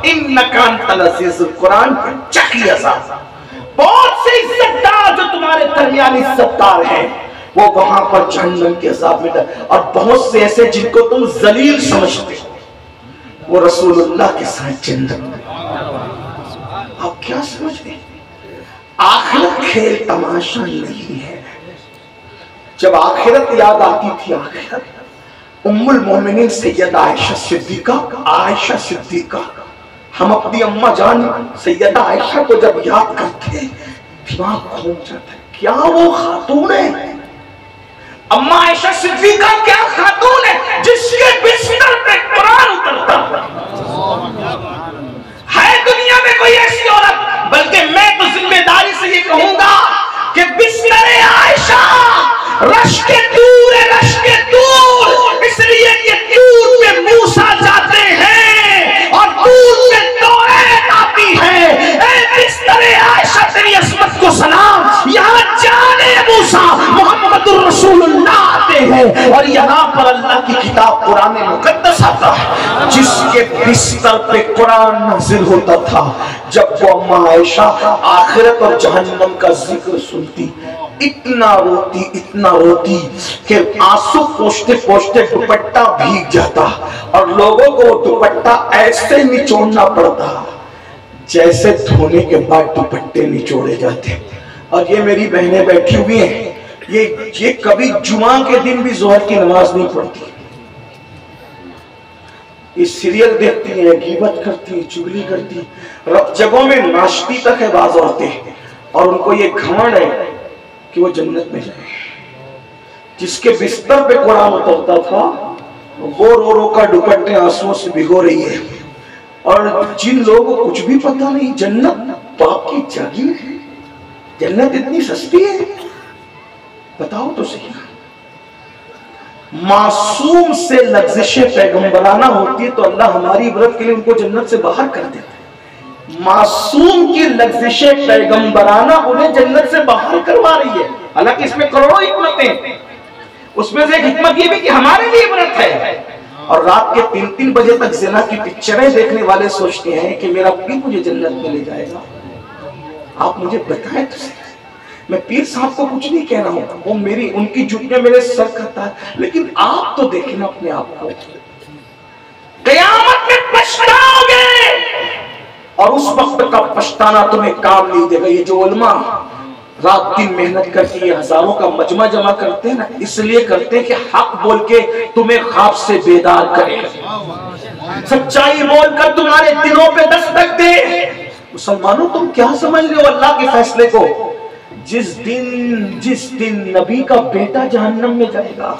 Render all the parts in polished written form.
इन्नका अंतल अज़ीज़ुल कुरान के चखिया सा। बहुत से इज्जतदार जो तुम्हारे दरमियान इज्जतदार हैं वो वहां पर जहन्नम के अज़ाब में, और बहुत से ऐसे जिनको तुम जलील समझते हो वो रसूलुल्लाह के साथ जन्नत में। आप क्या समझ रहे? आखिरत खेल तमाशा नहीं है। जब आखिरत याद आती थी, आखिरत, उम्मुल मोमिनीन सैयदा आयशा सिद्दीका, हम अपनी अम्मा जान सैयदा आयशा को जब याद करते दिमाग घूम जाता है। क्या वो खातून है अम्मा आयशा सिद्दीका, क्या खातून है जिसके बिस्तर पे कुरान उतरता है दुनिया में कोई ऐसी औरत? बल्कि मैं तो जिम्मेदारी से ये कहूंगा कि बिस्तर आयशा रश के दूर है, रश के दूर, इसलिए कि दूर पे मूसा जाते हैं और दूर पे तौरात आती है। ए बिस्तर आयशा तेरी अस्मत को सलाम, यहाँ जाने मूसा मोहम्मदुर रसूलुल्लाह आते हैं और यहाँ पर अल्लाह की किताब कुरान मुकद्दस आता है जिसके बिस्तर पे कुरान नाज़िल होता था। जब वो अम्मा आयशा आखिरत और जहन्नम का जिक्र सुनती, इतना रोती कि आंसू पोंछते पोंछते दुपट्टा भीग जाता और लोगों को दुपट्टा ऐसे निचोड़ना पड़ता जैसे धोने के बाद दुपट्टे निचोड़े जाते। और ये मेरी बहनें बैठी हुई हैं, ये कभी जुमा के दिन भी जोहर की नमाज नहीं पढ़ती, ये सीरियल देखती है, गीबत करती है, चुगली करती, जगहों में नाचती तक है बाज औरतें, और उनको ये घमंड है कि वो जन्नत में जाए। जिसके बिस्तर पे कुरान उतरता था वो रो रो कर दुपट्टे आंसुओं से भिगो रही है, और जिन लोगों को कुछ भी पता नहीं जन्नत बाप की जागीर है, जन्नत इतनी सस्ती है, बताओ तो सही। मासूम से लफ्ज़िशे पैगंबराना होती है तो अल्लाह हमारी इबरत के लिए उनको जन्नत से बाहर कर देता है। मासूम की लफ्ज़िशे पैगंबराना उन्हें जन्नत से बाहर करवा रही है। हालांकि इसमें करोड़ों हिकमतें, उसमें से एक हिकमत ये भी कि हमारे लिए इबरत है। और रात के 3-3 बजे तक ज़िना की पिक्चरें देखने वाले सोचते हैं कि मेरा पीर मुझे जन्नत में ले जाएगा। आप मुझे बताएं तो सही। मैं पीर साहब को कुछ नहीं कह रहा हूं, वो मेरी उनकी जुटियां मेरे सर करता है, लेकिन आप तो देखना अपने आप को, क़यामत में पछताओगे और उस वक्त का पछताना तुम्हें काम नहीं देगा। ये जो उलमा रात दिन मेहनत करके ये हजारों का मजमा जमा करते हैं ना, इसलिए करते हैं कि हक बोल के तुम्हें ख्वाब से बेदार करे, सच्चाई बोलकर तुम्हारे दिलों पे दस्तक दे। मुसलमानों तुम क्या समझ रहे हो अल्लाह के फैसले को? जिस दिन नबी का बेटा जहन्नम में जाएगा,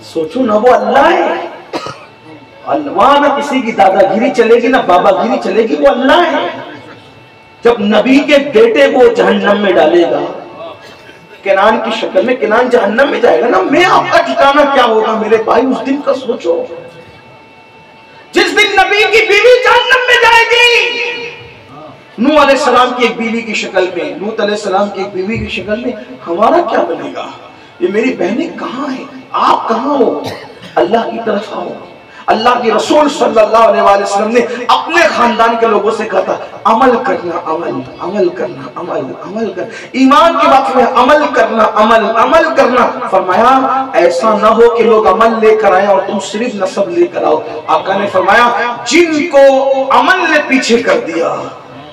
सोचो ना, वो अल्लाह है, अल्लाह ना किसी की दादागिरी चलेगी ना बाबागिरी चलेगी, वो अल्लाह है। जब नबी के बेटे को जहन्नम में डालेगा केनान की शक्ल में, केनान जहन्नम में जाएगा ना, मैं आपका ठिकाना क्या होगा मेरे भाई? उस दिन का सोचो, जिस दिन नबी की बीवी जहन्नम में जाएगी। नूह अलैहिस्सलाम की एक बीवी की शक्ल में, लूत अलैहिस्सलाम की एक बीवी की शक्ल में, हमारा क्या बनेगा? ये मेरी बहनें कहाँ हैं? आप कहाँ हो? अल्लाह की तरफ आओ। अल्लाह के रसूल सल्लल्लाहु अलैहि वसल्लम ने अपने खानदान के लोगों से कहा था, अमल करना, अमल करना, अमल कर, ईमान के बात में अमल करना, अमल करना। फरमाया ऐसा ना हो कि लोग अमल लेकर आए और तुम सिर्फ नसब लेकर आओ। आका ने फरमाया जिनको अमल ने पीछे कर दिया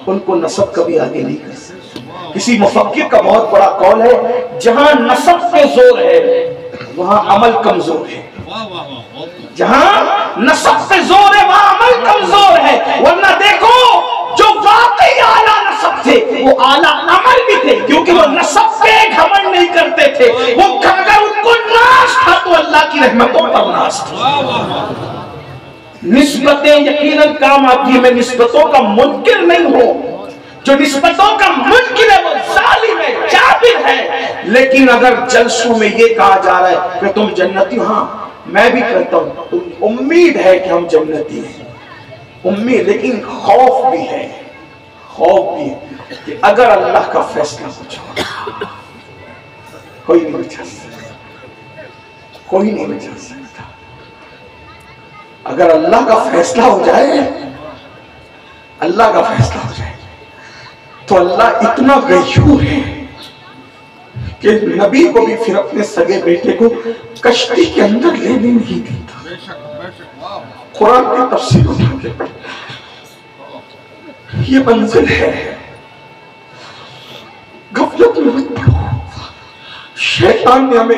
उनको नसब कभी आगे नहीं कर सकता। किसी मुफक्किर का बहुत बड़ा कौल है, जहां नसब पे जोर है वहां अमल कमजोर है, जहां नसब पे जोर है वहां अमल कमजोर है। वरना देखो जो वाकई आला नसब थे वो आला अमल भी थे, क्योंकि वो नसब पे घमंड नहीं करते थे। वो अगर उनको नाश था तो अल्लाह की रहमतों पर नाश था। निस्बतें यकीनन काम आती है, मैं निस्बतों का मुनकिर नहीं हूं। जो निस्बतों का मुनकिर है वो जालिम है, जाबिर है। लेकिन अगर जलसों में ये कहा जा रहा है कि तुम जन्नती, हाँ मैं भी कहता हूं, तुम उम्मीद है कि हम जन्नती हैं, उम्मीद, लेकिन खौफ भी है, खौफ भी है कि अगर अल्लाह का फैसला हो जाए कोई नहीं बचा सकता, कोई नहीं बचा सकता। अगर अल्लाह का फैसला हो जाए अल्लाह का फैसला हो जाए। तो अल्लाह इतना गयूर है कि नबी को भी फिर अपने सगे बेटे को कश्ती के अंदर लेने नहीं देता। कुरान की तफसीर उठा के पढ़, ये मंजिल है, गफलत में मत पड़ो। शैतान ने हमें